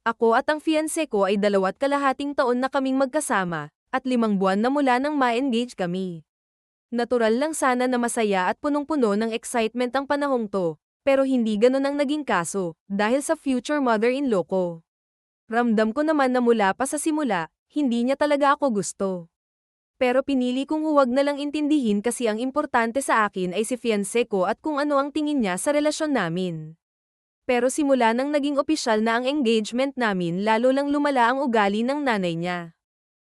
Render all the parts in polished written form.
Ako at ang fiancé ko ay 2.5 taon na kaming magkasama, at 5 buwan na mula nang ma-engage kami. Natural lang sana na masaya at punong-puno ng excitement ang panahong to, pero hindi ganun ang naging kaso, dahil sa future mother-in-law ko. Ramdam ko naman na mula pa sa simula, hindi niya talaga ako gusto. Pero pinili kong huwag na lang intindihin kasi ang importante sa akin ay si fiancé ko at kung ano ang tingin niya sa relasyon namin. Pero simula nang naging opisyal na ang engagement namin lalo lang lumala ang ugali ng nanay niya.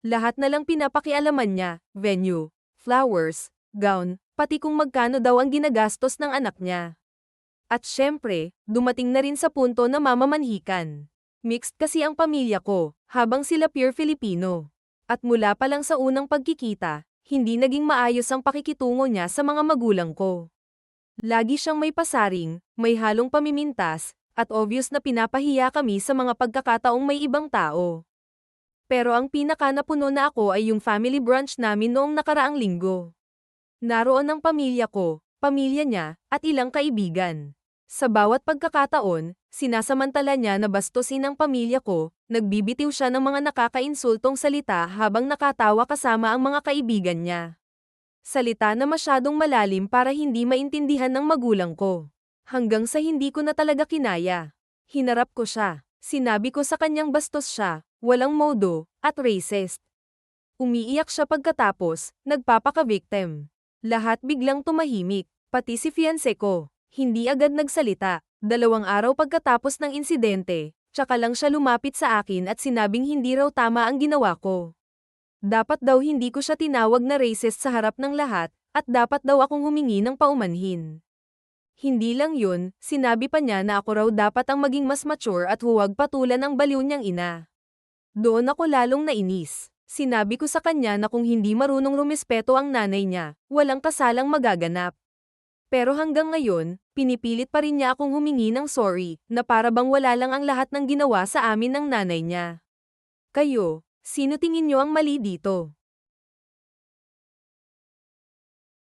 Lahat na lang pinapakialaman niya, venue, flowers, gown, pati kung magkano daw ang ginagastos ng anak niya. At syempre, dumating na rin sa punto na mamamanhikan. Mixed kasi ang pamilya ko, habang sila pure Filipino. At mula pa lang sa unang pagkikita, hindi naging maayos ang pakikitungo niya sa mga magulang ko. Lagi siyang may pasaring, may halong pamimintas, at obvious na pinapahiya kami sa mga pagkakataong may ibang tao. Pero ang pinaka napuno na ako ay yung family brunch namin noong nakaraang linggo. Naroon ang pamilya ko, pamilya niya, at ilang kaibigan. Sa bawat pagkakataon, sinasamantala niya na bastusin ang pamilya ko, nagbibitiw siya ng mga nakakainsultong salita habang nakatawa kasama ang mga kaibigan niya. Salita na masyadong malalim para hindi maintindihan ng magulang ko. Hanggang sa hindi ko na talaga kinaya. Hinarap ko siya. Sinabi ko sa kanyang bastos siya, walang modo, at racist. Umiiyak siya pagkatapos, nagpapaka-victim. Lahat biglang tumahimik, pati si fiancé ko. Hindi agad nagsalita. 2 araw pagkatapos ng insidente, tsaka lang siya lumapit sa akin at sinabing hindi raw tama ang ginawa ko. Dapat daw hindi ko siya tinawag na racist sa harap ng lahat, at dapat daw akong humingi ng paumanhin. Hindi lang yun, sinabi pa niya na ako raw dapat ang maging mas mature at huwag patulan ang baliw niyang ina. Doon ako lalong nainis. Sinabi ko sa kanya na kung hindi marunong rumispeto ang nanay niya, walang kasalang magaganap. Pero hanggang ngayon, pinipilit pa rin niya akong humingi ng sorry, na para bang wala lang ang lahat ng ginawa sa amin ng nanay niya. Kayo, sino tingin niyo ang mali dito?